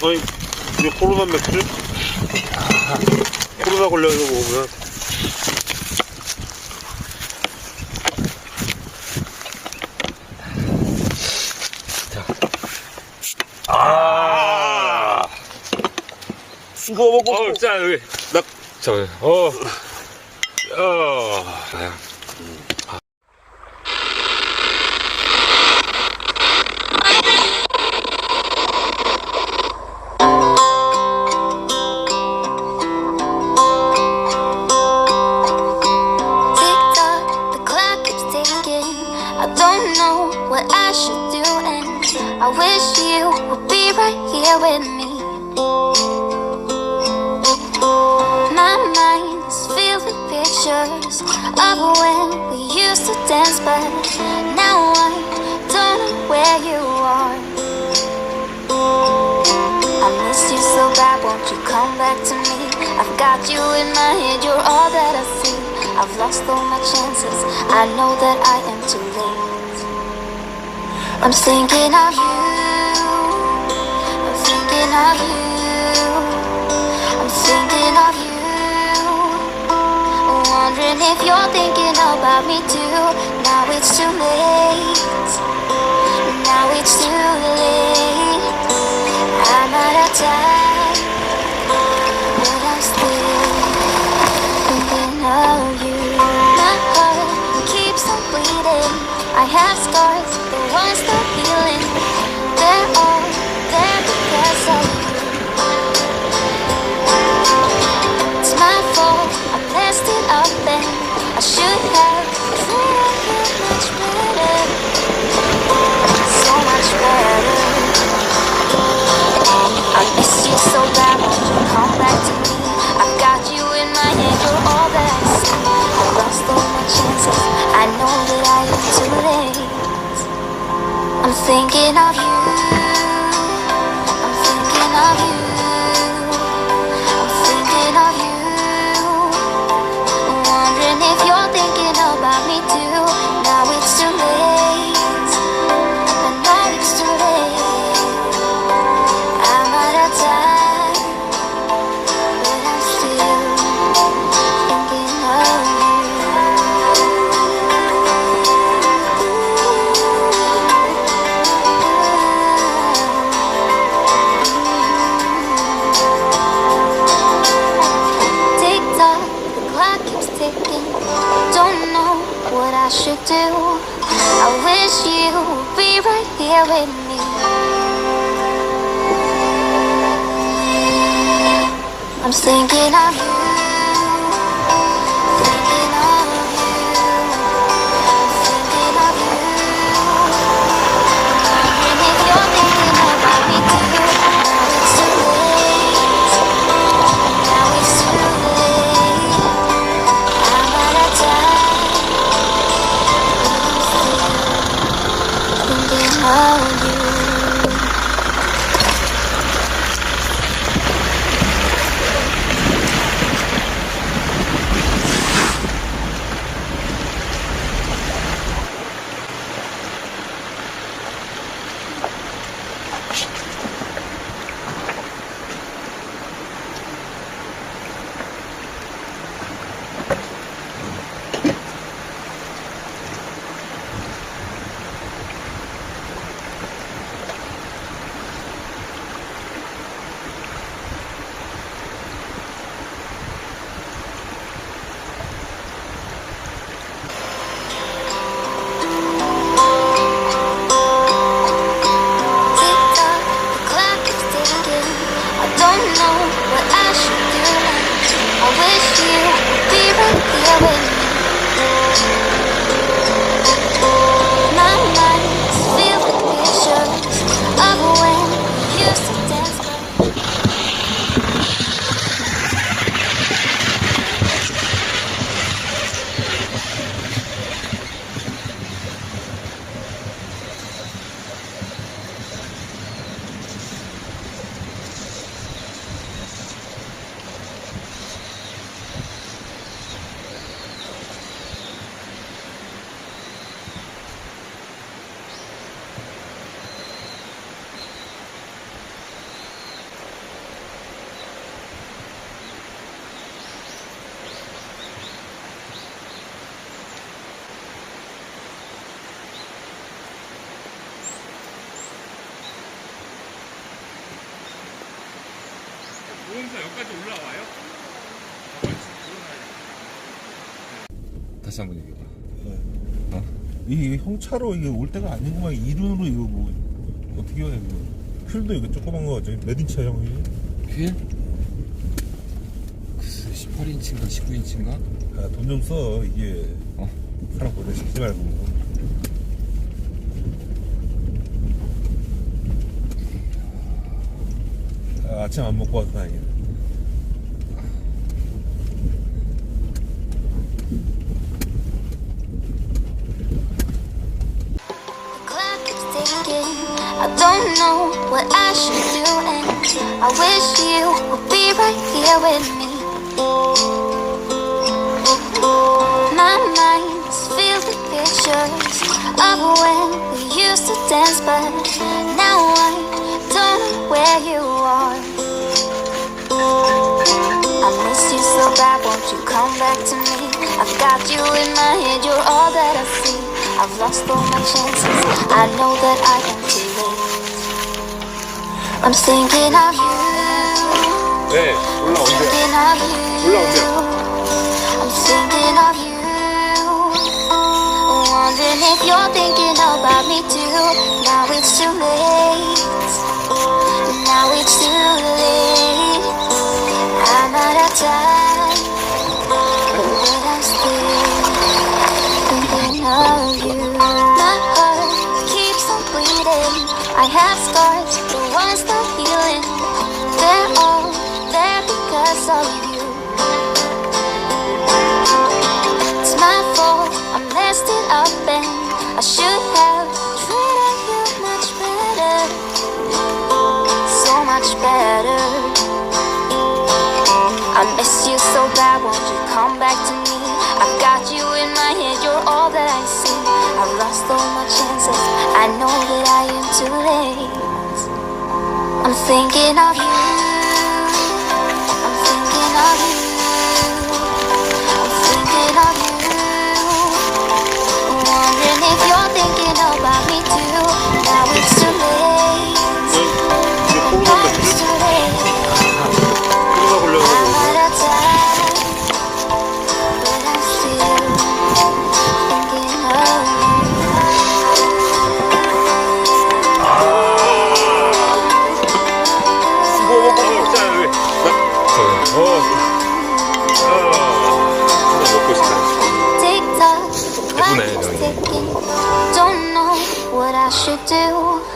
아니, 이게 코로나 맥주? 코로나 걸려서 먹으면. 자. 이거 먹고. 자, 여기. I don't know what I should do, and I wish you would be right here with me. My mind is filled with pictures of when we used to dance, but now I don't know where you are. I miss you so bad, won't you come back to me? I've got you in my head, you're all that I see. I've lost all my chances, I know that I am too late. I'm thinking of you, I'm thinking of you, I'm thinking of you, wondering if you're thinking about me too. Now it's too late, now it's too late. I'm out of time, but I'm still thinking of you. My heart keeps on bleeding, I have scars, the ones not healing. They're all there because of you. It's my fault, I messed it up and I should have treated you much better, so much better. I miss you so bad, won't you come back to me? I've got you in my head, you're all that I see. I lost all my chances, I know that I am too late. I'm thinking of you, I'm thinking of you, I'm thinking of you, wondering if you're thinking about me too. Now it's too late, I know it's too late. I'm out of time, but I'm still thinking of you. Tick tock, the clock keeps ticking. Don't know what I should do. I wish you would be right here with me. I'm thinking of you, thinking of you, thinking of you. And if you're thinking about me too, now it's too late, now it's too late. I'm out of time, but I'm still thinking of you. 여기서 여기까지 올라와요? 다시 한번 얘기해봐. 이게 형차로 이게 올 때가 아니구만. 이륜으로 이거 뭐 어떻게 해야 돼? 휠도 이거 조그만 거 저기 몇 인치야 형이? 휠? 글쎄 18인치인가 19인치인가? 아, 돈 좀 써. 이게 사람 고생시키지 말고. 아, 아침 안 먹고 와서 다행이야. I don't know what I should do, and I wish you would be right here with me. My mind's filled with pictures of when we used to dance, but now I don't know where you are. I miss you so bad, won't you come back to me? I've got you in my head, you're all that I see. I've lost all my chances, I know that I am too late. I'm thinking of you. 네, Thinking 올라온대요. of you. 올라온대요. I'm thinking of you. Wondering if you're thinking about me too. Now it's too late. Now it's too late. I'm out of time, but I'm still thinking of you. My heart keeps on bleeding. I have scars, the ones not healing. They're all there because of you. It's my fault, I messed it up, and I should have treated you much better. So much better. I miss you so bad, won't you come back to me? I've got you in my head, you're all that I see. I've lost all my chances, I know that I am too late. I'm thinking of you. I'm thinking of you. I'm thinking of you. Wondering if you're thinking about me too. Now it's too late. Now it's too late. 코로나 걸려서 I'm out of time, but I'm still thinking of 이거 먹고 먹자 여기. 먹고 싶다. you. Tick tock, clock is ticking. Don't know what I should do.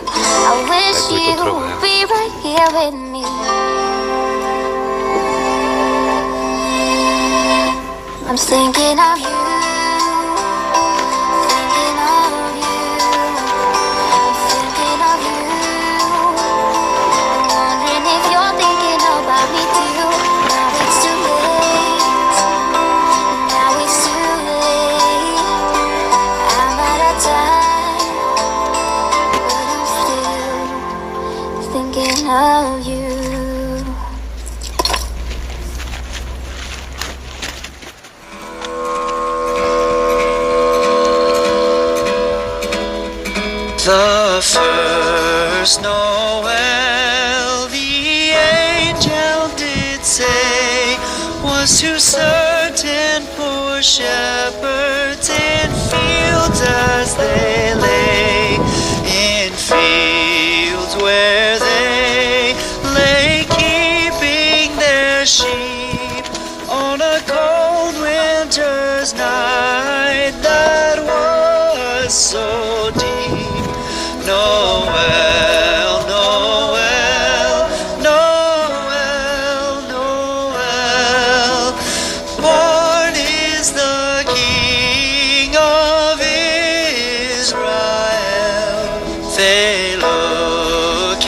I wish you would be right here with me. I'm thinking of you. Thinking of you. I'm thinking of you. Wondering if you're thinking about me too. Now it's too late. Now it's too late. I'm out of time, but I'm still thinking of you. The first Noel, the angel did say, was to certain poor shepherds in fields as they lay, in fields where they lay keeping their sheep on a cold winter's night that was so deep. Noel, Noel, Noel, Noel, born is the King of Israel. They looked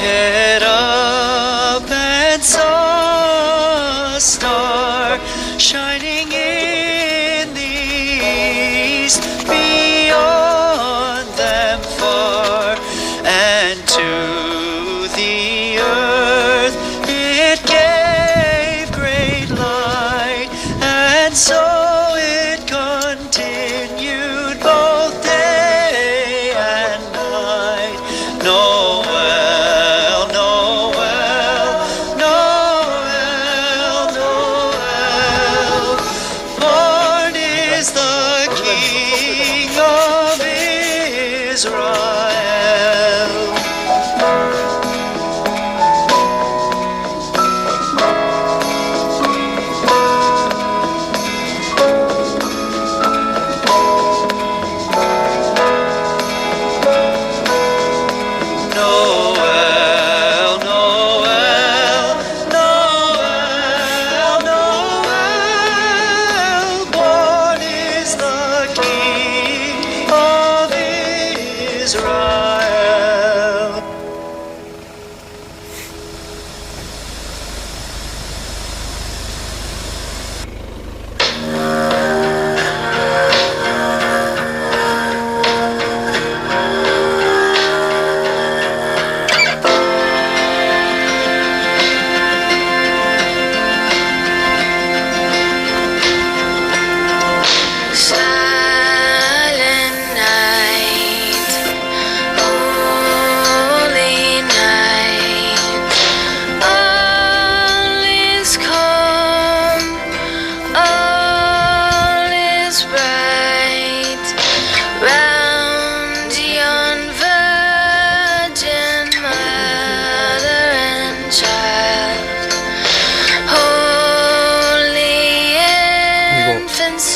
up and saw a star shining in the east beyond them far, and to the earth it gave great light, and so it continued both day and night. Noel, Noel, Noel,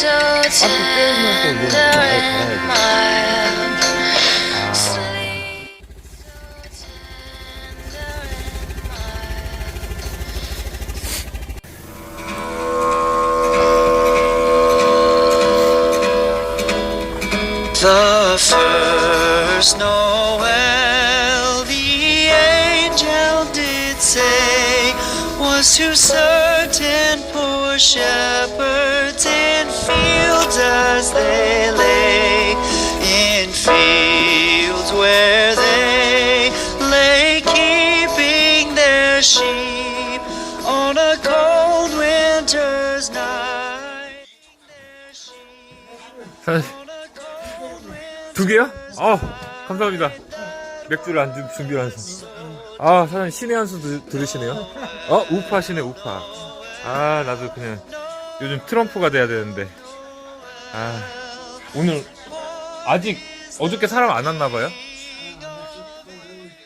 so tender and mild. Sleep so tender and mild. The first Noel, the angel did say, was to certain poor shepherds in fields as they lay, in fields where they lay keeping their sheep on a cold winter's night. 두 개요? 감사합니다. 맥주를 안 준비하면서. 사장님 신의 한 수 들으시네요. 우파시네, 우파. 나도 그냥 요즘 트럼프가 돼야 되는데. 오늘 아직 어저께 사람 안 왔나봐요?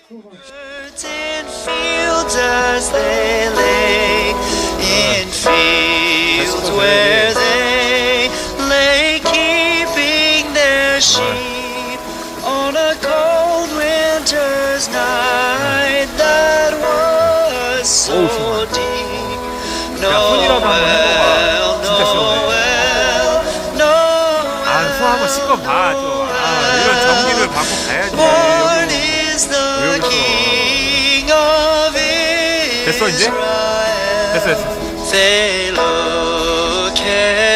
In fields as they lay, in fields where they lay keeping their sheep on a cold winter's night that was so deep. 손이라도 한번 해봐봐. 진짜 시원해. 손 한번 씻어봐, 좀. 이런 전기를 받고 가야지. Born is the King of 됐어, 이제? 됐어. They looked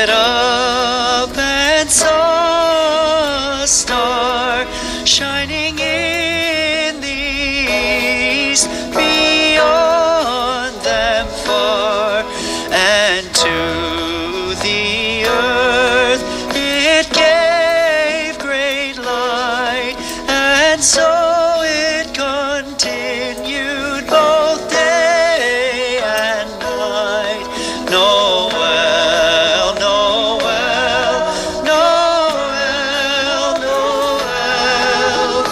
up and saw a star shining in the east beyond them far, and to the earth it gave great light, and so it continued both day and night. Noel, Noel, Noel, Noel.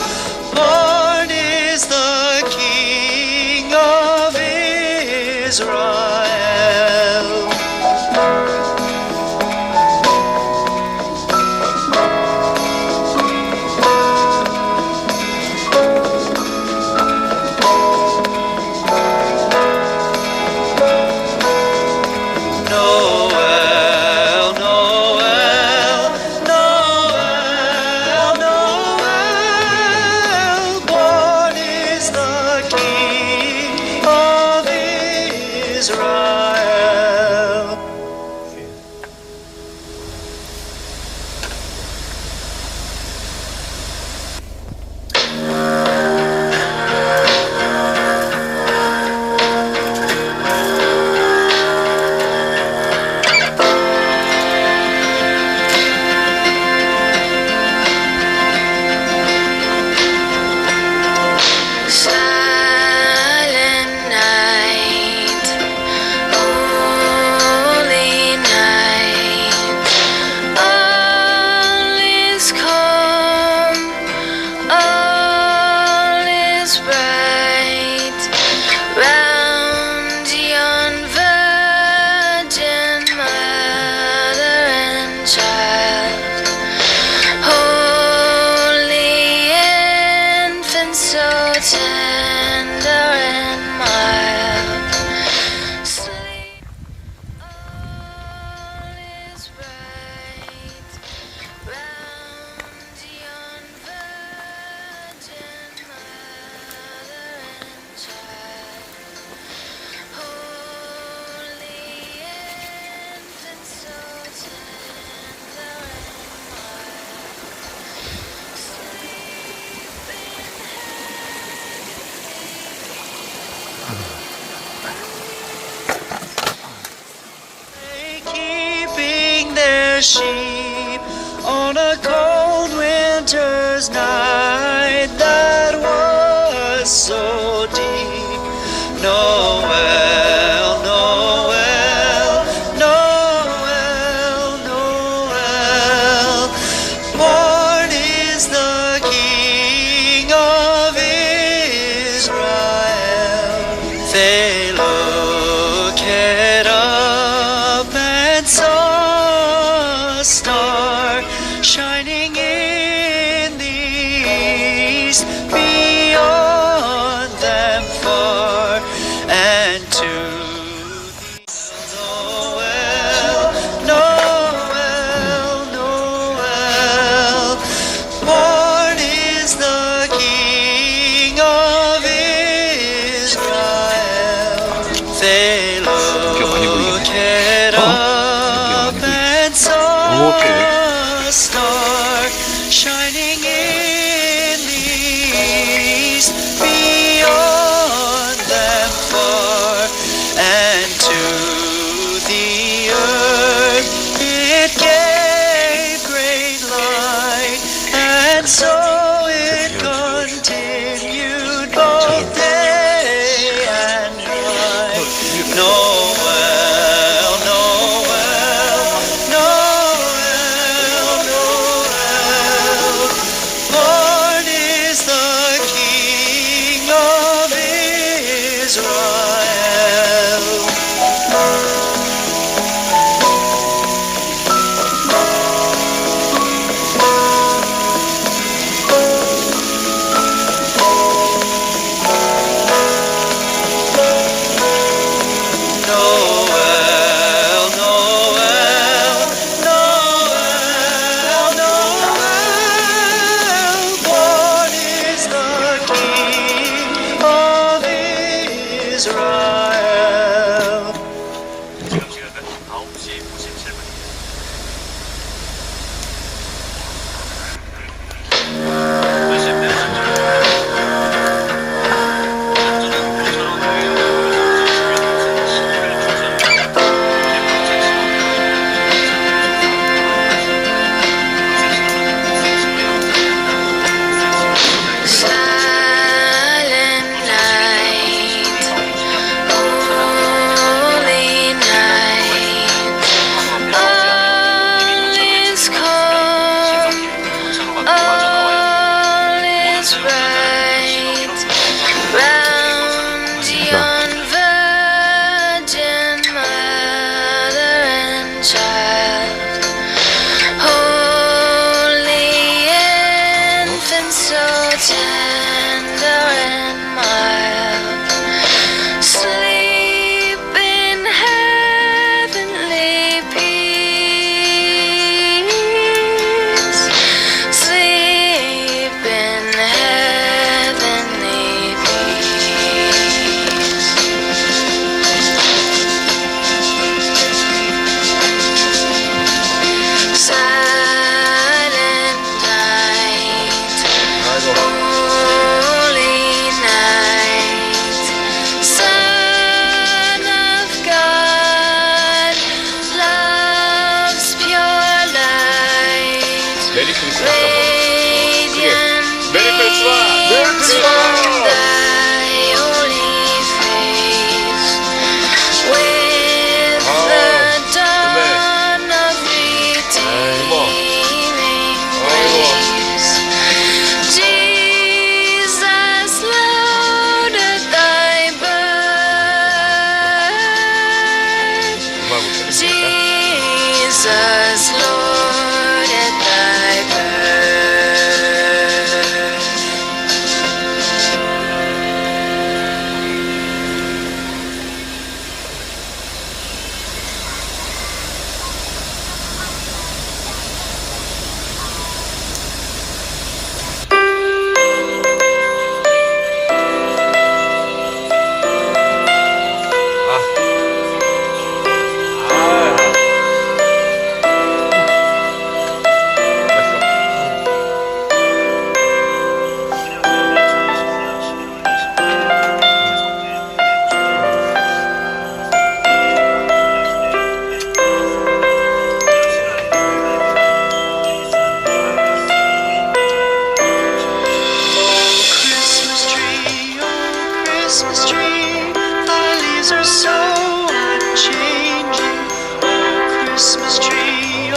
Born is the King of Israel. Noel, Noel, Noel, Noel. Born is the King of Israel. Silent night, holy night, all is calm, all is bright, round yon virgin mother and child, holy infant so tender and mild. Sleep, all is bright, round yon virgin mother and child, holy infant so tender and mild. Sleep in Keeping their sheep on a cold winter's night that was so deep. Noel, Noel, Noel, Noel. Born is the King of Israel. They looked up and saw a 메리 크리스마스 한번 크게 메리 크리스마스! 메리 크리스마스! Jesus, Lord, at thy birth. Christmas tree, thy leaves are so unchanging. Oh, Christmas tree,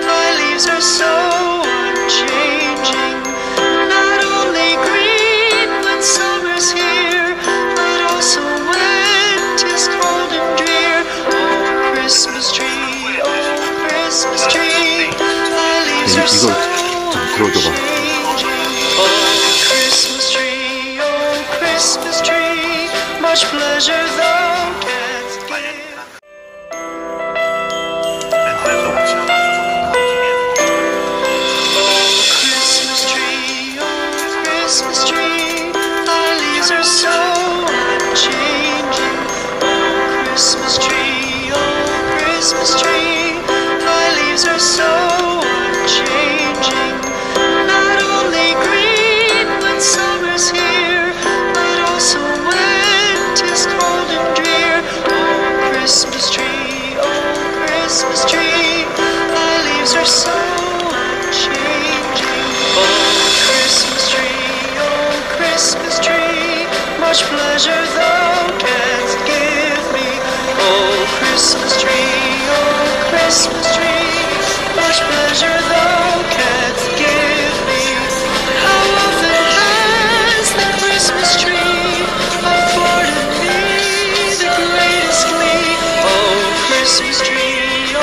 thy leaves are so unchanging. Not only green when summer's here, but also when 'tis cold and drear. Oh, Christmas tree, thy leaves are so unchanging. Christmas tree, much pleasure thou canst give. Christmas tree, thy leaves are so unchanging. Oh, Christmas tree, thy leaves are so unchanging. Not only green when summer's here, but also when 'tis cold and drear. Oh, Christmas tree, thy leaves are so unchanging. Oh, Christmas tree, much pleasure thou canst give me. Oh, Christmas tree, much pleasure thou canst give me. How often has the Christmas tree afforded me the greatest glee? Oh, Christmas tree,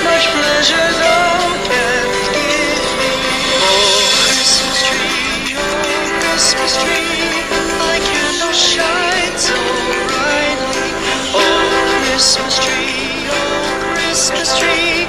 much pleasure thou canst give me. Oh, Christmas tree, thy candle shines so brightly. Oh, Christmas tree,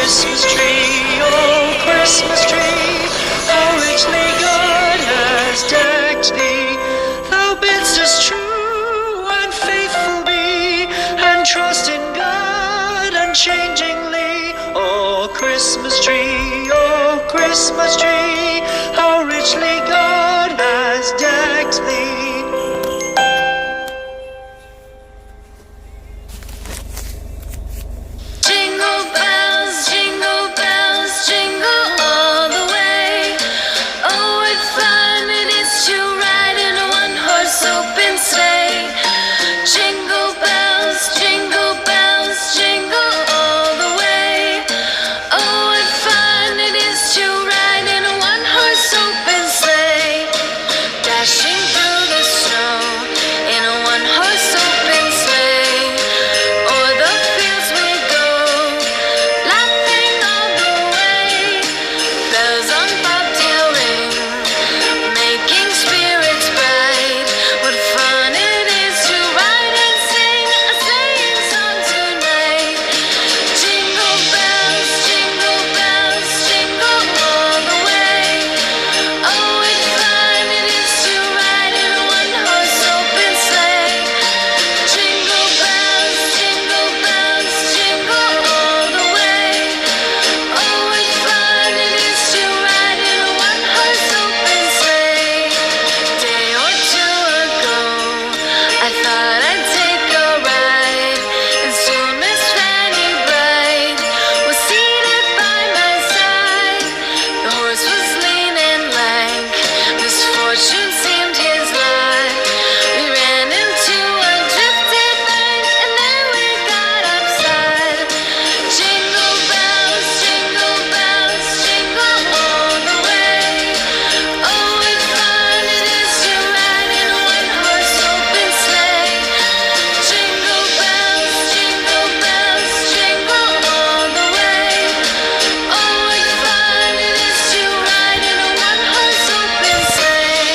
Christmas tree, oh Christmas tree, how richly God has decked thee. Thou bidst us true and faithful be, and trust in God unchangingly. Oh Christmas tree, oh Christmas tree, how richly God has decked thee. Jingle bells, jingle all the way. Oh, what fun it is to ride in a one-horse open sleigh. Jingle bells, jingle all the way. Oh, what fun it is to ride in a one-horse open sleigh. Dashing through the snow in a one-horse open sleigh. O'er the fields we go, laughing all the way. Bells on bobtail ring, making spirits bright. What fun it is to ride and sing a sleighing song tonight. Jingle bells, jingle all the way. Oh, what fun it is to ride in a one-horse open sleigh. Jingle bells, jingle all the way. Oh, what fun it is to ride in a one-horse open sleigh. Day or two ago, I thought I'd take a ride, and soon Miss Fanny Bright was seated by my side. The horse was lean and lank, misfortune seemed his lot. We ran into a drifted bank, and there we got upside. Jingle bells, jingle all the way. Oh, what fun it is to ride in a one-horse open sleigh. Jingle bells, jingle all the way. Oh, what fun it is to ride in a one-horse open sleigh.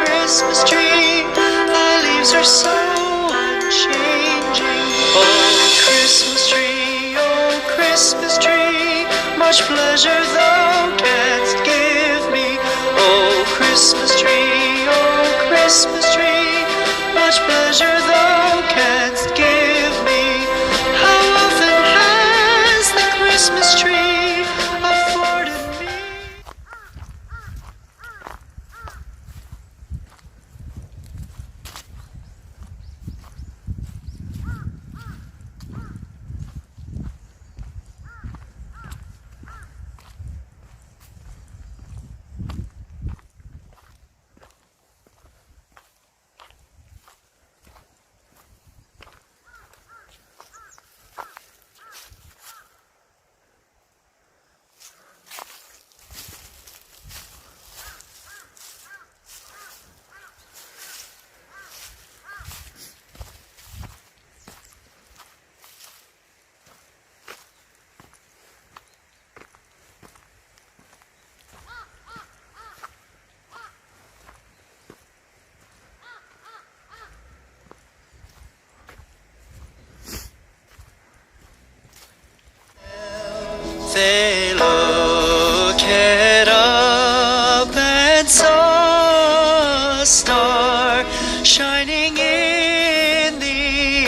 Christmas tree, thy leaves are so much pleasure thou canst give me. Oh Christmas tree, much pleasure thou canst give me. How often has the Christmas tree afforded me? They looked up and saw a star shining in the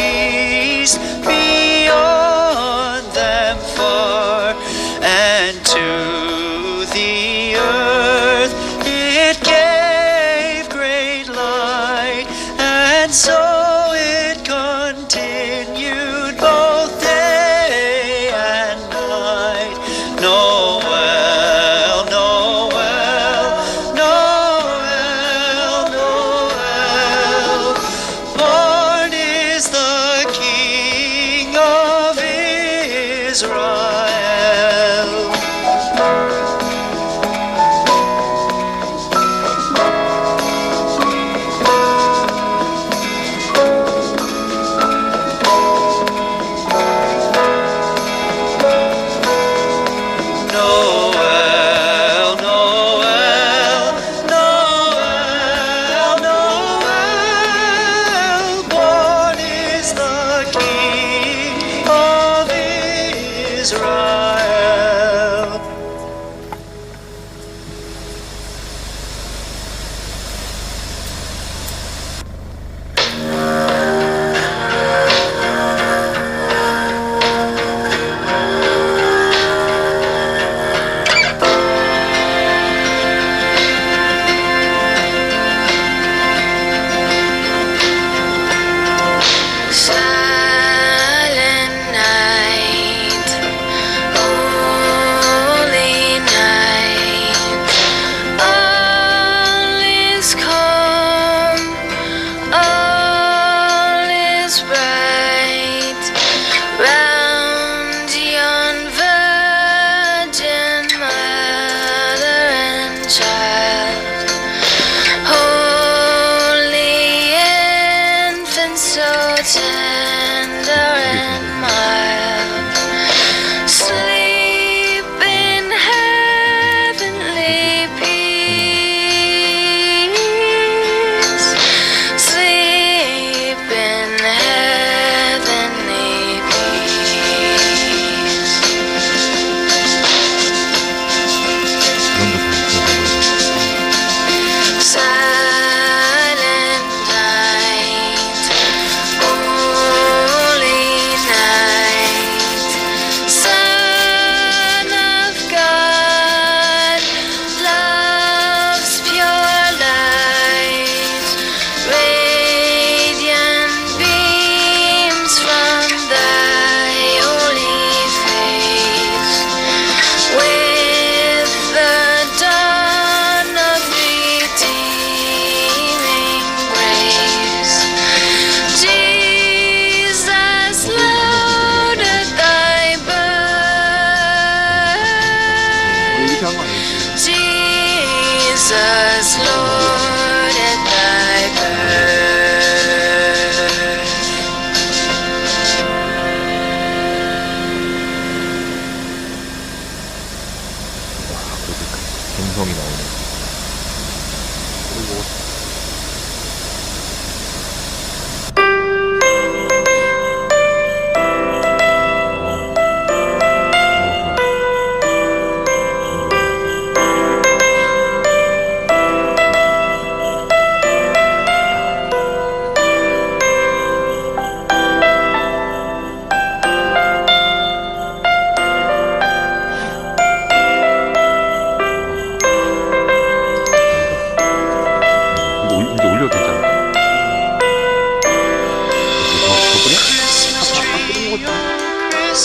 east, beyond them far, and to the earth it gave great light, and so it continued both day and night. Noel, Noel, Noel, Noel. Born is the King of Israel.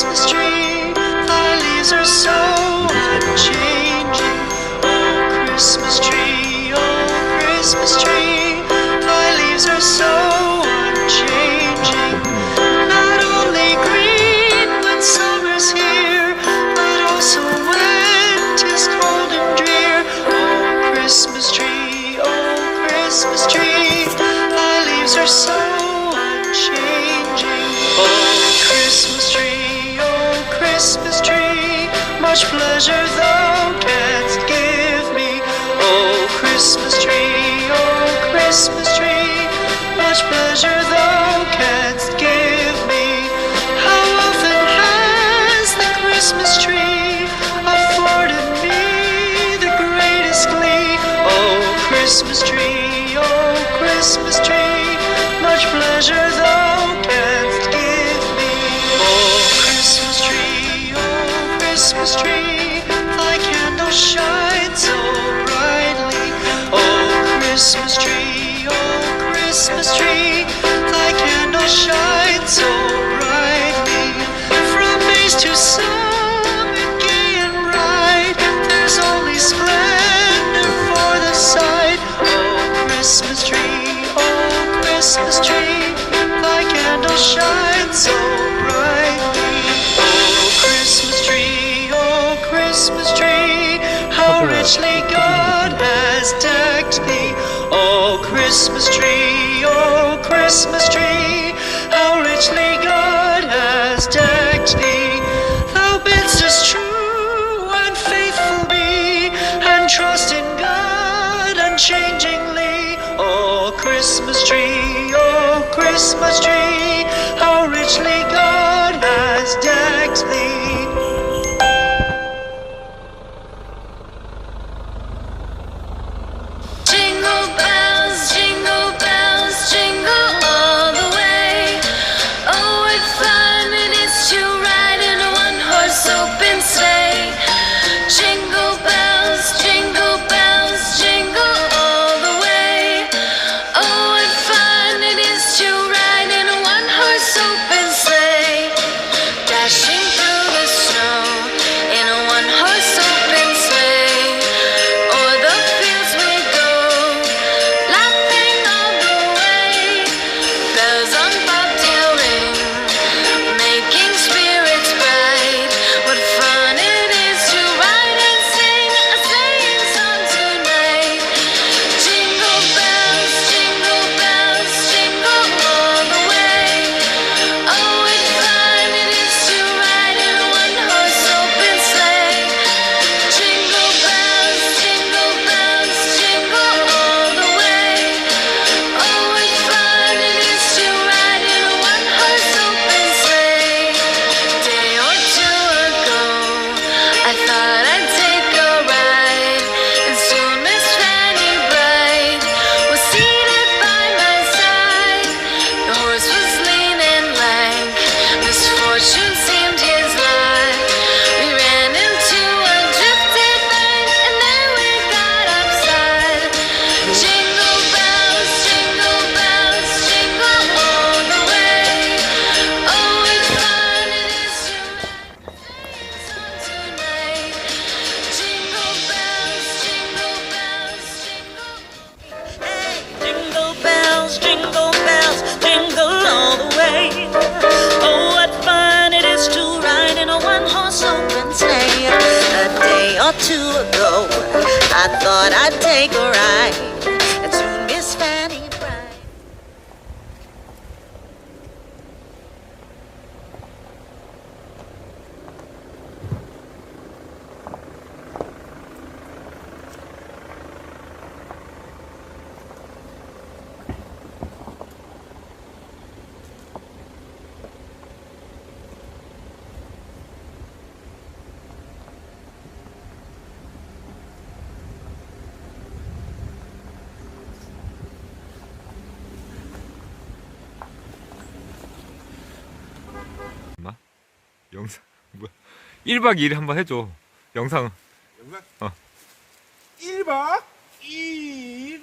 Christmas tree, thy leaves are so unchanging. Oh, Christmas tree, thy leaves are so unchanging. Not only green when summer's here, but also when 'tis cold and drear. Oh, Christmas tree, thy leaves are so unchanging. Oh, Christmas tree, much pleasure thou canst give me. Oh, Christmas tree, much pleasure thou canst give me. How often has the Christmas tree afforded me the greatest glee? Oh, Christmas tree, much pleasure thou canst give me. Oh, Christmas tree, thy candle shines so brightly. Oh, Christmas tree, thy candle shines so brightly. From base to summit, gay and bright, there's only splendor for the sight. Oh, Christmas tree, thy candle shines so brightly. Oh, Christmas tree, how richly God has decked thee. Oh, Christmas tree, how richly God has decked thee. Thou bidst us true and faithful be, and trust in God unchangingly. Oh, Christmas tree, how richly God has decked thee. Jingle bells, jingle all the way. Oh, what fun it is to ride in a one-horse open sleigh. Jingle bells, jingle all the way. Oh, what fun it is to ride in a one-horse open sleigh. Dashing through the snow in a one-horse open sleigh. O'er the fields we go, laughing all the way. Bells on bobtail ring, making spirits bright. What fun it is to ride and sing a sleighing song tonight. Jingle bells, jingle all the way. Oh, what fun it is to ride in a one-horse open sleigh. Jingle bells, jingle all the way. Oh, what fun it is to ride in a one-horse open sleigh. Day or two ago, I thought I'd take a ride, and soon Miss Fanny Bright was seated by my side. The horse was lean and lank, misfortune seemed his lot. We ran into a drifted bank, and there we got upside. Jingle bells, jingle all the way. Oh, what fun it is to ride tonight. Jingle bells, jingle. Jingle all the way. Oh, what fun it is to ride in a one-horse open sleigh. A day or two ago, I thought I'd take a ride, and soon Miss Fanny Bright. 영상 뭐야? 1박 2일 한번 해줘. 영상. 영상? 어. 1박 2일